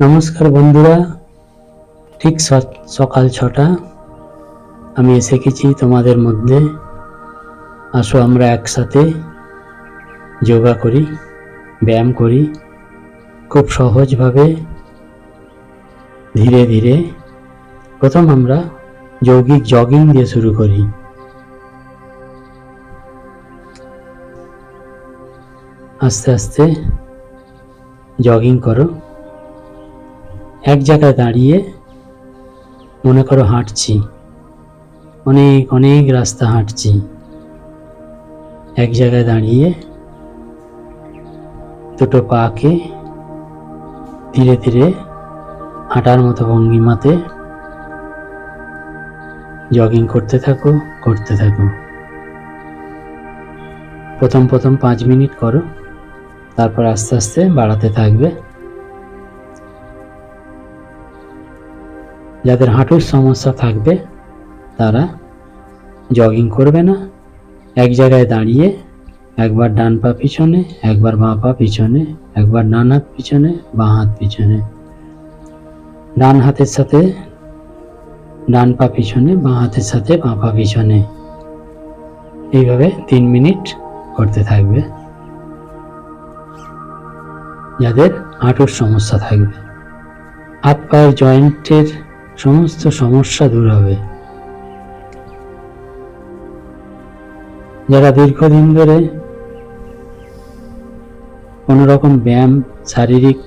নমস্কার বন্ধুরা, ঠিক সকাল 6টা আমি এসে গেছি তোমাদের মধ্যে। আসো আমরা একসাথে যোগা করি, ব্যায়াম করি খুব সহজভাবে, ধীরে ধীরে। প্রথম আমরা যৌগিক জগিং দিয়ে শুরু করি। আস্তে আস্তে জগিং করো। এক জায়গায় দাঁড়িয়ে মনে করো হাঁটছি, অনেক অনেক রাস্তা হাঁটছি। এক জায়গায় দাঁড়িয়ে দুটো পাকে ধীরে ধীরে হাঁটার মতো ভঙ্গিমাতে জগিং করতে থাকো। প্রথম 5 মিনিট করো, তারপর আস্তে আস্তে বাড়াতে থাকবে। যাদের হাঁটুর সমস্যা থাকবে তারা জগিং করবে না, এক জায়গায় দাঁড়িয়ে একবার ডান পা পিছনে, একবার বাঁ পা পিছনে, একবার ডান হাত পিছনে, বাঁ হাত পিছনে, ডান হাতের সাথে ডান পা পিছনে, বাঁ হাতের সাথে বাঁ পা পিছনে, এইভাবে 3 মিনিট করতে থাকবে। যাদের হাঁটুর সমস্যা থাকবে, হাত পায়ের জয়েন্টের সমস্ত সমস্যা দূর হবে। যারা দীর্ঘদিন ধরে কোনো রকম ব্যায়াম, শারীরিক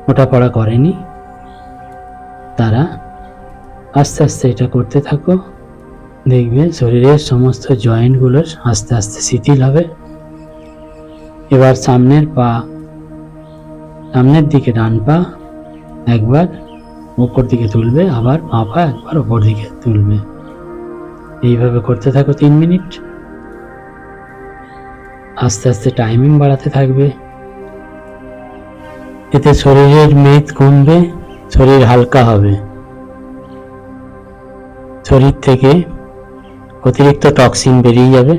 ওঠাপড়া করেনি, তারা আস্তে আস্তে এটা করতে থাকো। দেখবে শরীরের সমস্ত জয়েন্টগুলোর আস্তে আস্তে শিথিল হবে। এবার সামনের দিকে ডান পা একবার উপর দিকে তুলবে, আবার বাঁ পা একবার উপর দিকে তুলবে। এইভাবে করতে থাকো 3 মিনিট। আস্তে আস্তে টাইমিং বাড়াতে থাকবে। এতে শরীরের মেদ কমবে, শরীর হালকা হবে, শরীর থেকে অতিরিক্ত টক্সিন বেরিয়ে যাবে।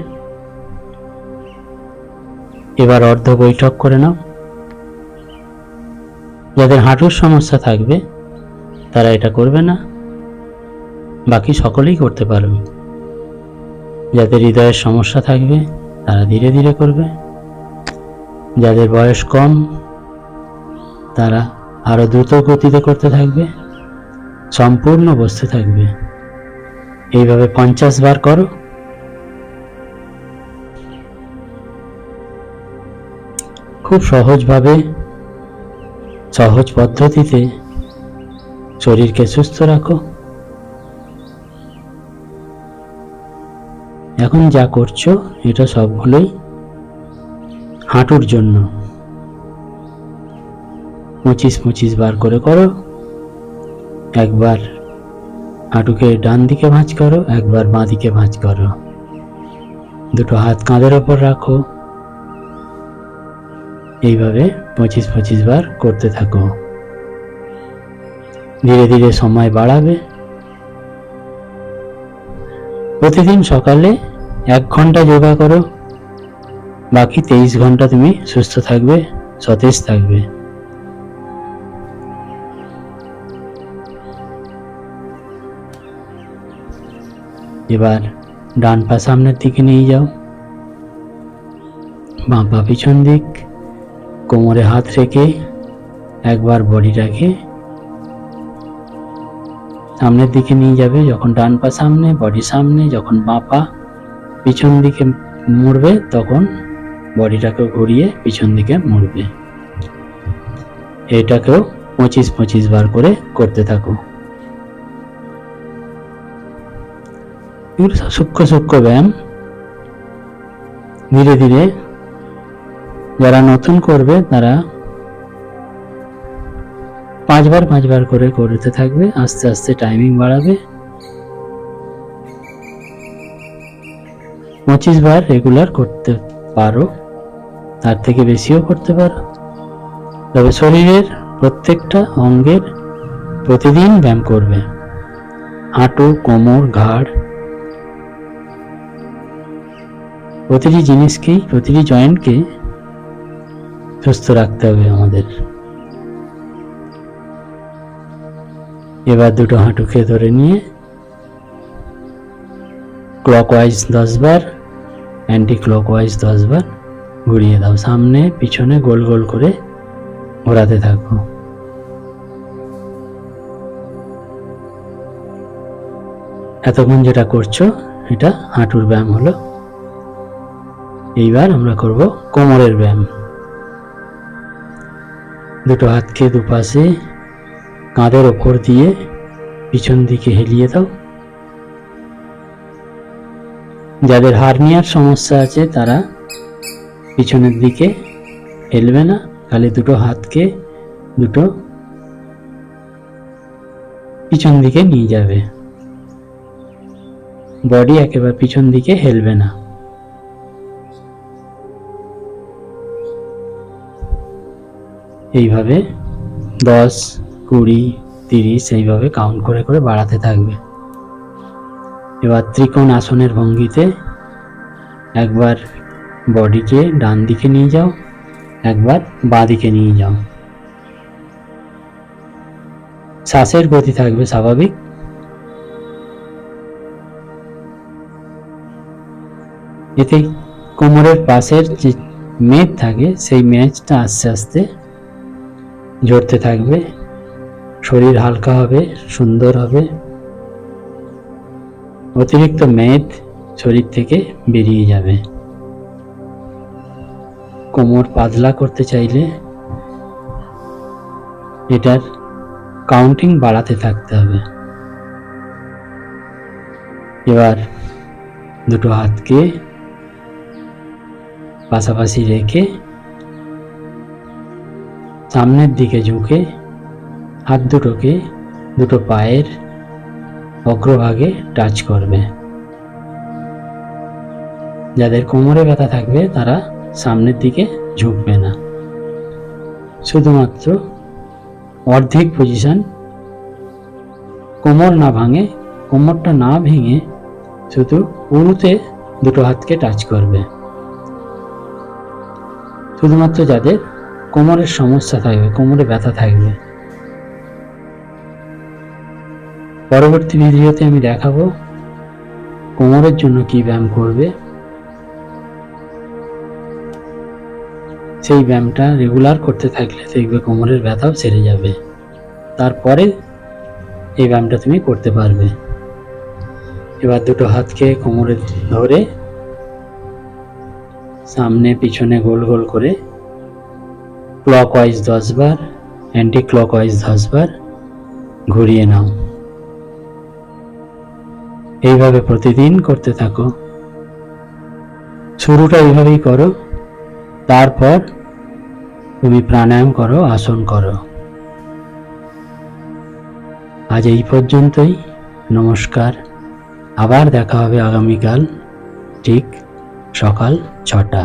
এবার অর্ধ বৈঠক করে নাও। যাদের হাঁটুর সমস্যা থাকবে তারা এটা করবে না, বাকি সকলেই করতে পারবে। যাদের হৃদয়ের সমস্যা থাকবে তারা ধীরে ধীরে করবে। যাদের বয়স কম তারা আরো দ্রুত গতিতে করতে থাকবে, সম্পূর্ণ বসতে থাকবে। এইভাবে 50 বার করো। খুব সহজভাবে, সহজ পদ্ধতিতে শরীরকে সুস্থ রাখো। এখন যা করছো এটা সবগুলোই হাঁটুর জন্য। 25 বার করে করো। একবার হাঁটুকে ডান দিকে ভাঁজ করো, একবার বাঁ দিকে ভাঁজ করো। দুটো হাত কাঁধের ওপর রাখো। এইভাবে 25 বার করতে থাকো। ধীরে ধীরে সময় বাড়াবে। প্রতিদিন সকালে 1 ঘন্টা যোগা করো, বাকি 23 ঘন্টা তুমি সুস্থ থাকবে, সতেজ থাকবে। এবার ডান পা সামনের দিকে নিয়ে যাও, বাঁ পা পিছন দিক, কোমরে হাত রেখে একবার বডিটাকে সামনের দিকে নিয়ে যাবে। যখন ডান পা সামনে, বডি সামনে, যখন বাঁ পা পিছন দিকে মুড়বে তখন বডিটাকে ঘুরিয়ে পিছন দিকে মুড়বে। এটাকেও 25 বার করে করতে থাকো। এগুলো সূক্ষ্ম ব্যায়াম। ধীরে ধীরে যারা নতুন করবে তারা 5 বার করে করতে থাকবে। আস্তে আস্তে টাইমিং বাড়াবে। 25 বার রেগুলার করতে পারো, তার থেকে বেশিও করতে পারো। তবে শরীরের প্রত্যেকটা অঙ্গের প্রতিদিন ব্যায়াম করবে। হাঁটু, কোমর, ঘাড়, প্রতিটি জিনিসকেই, প্রতিটি জয়েন্টকে সুস্থ রাখতে হবে আমাদের। এবার দুটো হাঁটুকে ধরে নিয়ে ক্লকওয়াইজ 10 বার, অ্যান্টি ক্লকওয়াইজ 10 বার ঘুরিয়ে দাও। সামনে পিছনে গোল গোল করে ঘোরাতে থাকো। এতক্ষণ যেটা করছো এটা হাঁটুর ব্যায়াম হলো। এইবার আমরা করব কোমরের ব্যায়াম। দুটো হাতকে দুপাশে কাঁধের ওপর দিয়ে পিছন দিকে হেলিয়ে দাও। যাদের হার্নিয়ার সমস্যা আছে তারা পিছনের দিকে হেলবে না, খালি দুটো হাতকে দুটো পিছন দিকে নিয়ে যাবে, বডি একেবারে পিছন দিকে হেলবে না। এইভাবে 10, 20, 30 এইভাবে কাউন্ট করে করে বাড়াতে থাকবে। এবার ত্রিকোণ আসনের ভঙ্গিতে একবার বডিকে ডান দিকে নিয়ে যাও, একবার বাঁ দিকে নিয়ে যাও। শ্বাসের গতি থাকবে স্বাভাবিক। এতে কোমরের পাশের যে মেদ থাকে সেই মেদটা আস্তে আস্তে ঝরতে থাকবে, শরীর হালকা হবে, সুন্দর হবে, অতিরিক্ত মেদ শরীর থেকে বেরিয়ে যাবে। কোমর পাতলা করতে চাইলে এটার কাউন্টিং বাড়াতে থাকতে হবে। এবার দুটো হাতকে পাশাপাশি রেখে সামনের দিকে ঝুঁকে হাত দুটোকে দুটো পায়ের অগ্রভাগে টাচ করবে। যাদের কোমরে ব্যথা থাকবে তারা সামনের দিকে ঝুঁকবে না, শুধুমাত্র অর্ধেক পজিশন, কোমর না ভাঙে, কোমরটা না ভেঙে শুধু উরুতে দুটো হাতকে টাচ করবে। শুধুমাত্র যাদের কোমরের সমস্যা থাকবে, কোমরে ব্যথা থাকবে। পরবর্তী ভিডিওতে আমি দেখাবো কোমরের জন্য কি ব্যায়াম করবে। সেই ব্যায়ামটা রেগুলার করতে থাকলে দেখবে কোমরের ব্যথাও সেরে যাবে। তারপরে এই ব্যায়ামটা তুমি করতে পারবে। এবার দুটো হাতকে কোমরে ধরে সামনে পিছনে গোল গোল করে ক্লকওয়াইজ 10 বার, অ্যান্টি ক্লকওয়াইজ 10 বার ঘুরিয়ে নাও। এইভাবে প্রতিদিন করতে থাকো। শুরুটা এইভাবেই করো, তারপর তুমি প্রাণায়াম করো, আসন করো। আজ এই পর্যন্তই। নমস্কার। আবার দেখা হবে আগামীকাল ঠিক সকাল 6টা।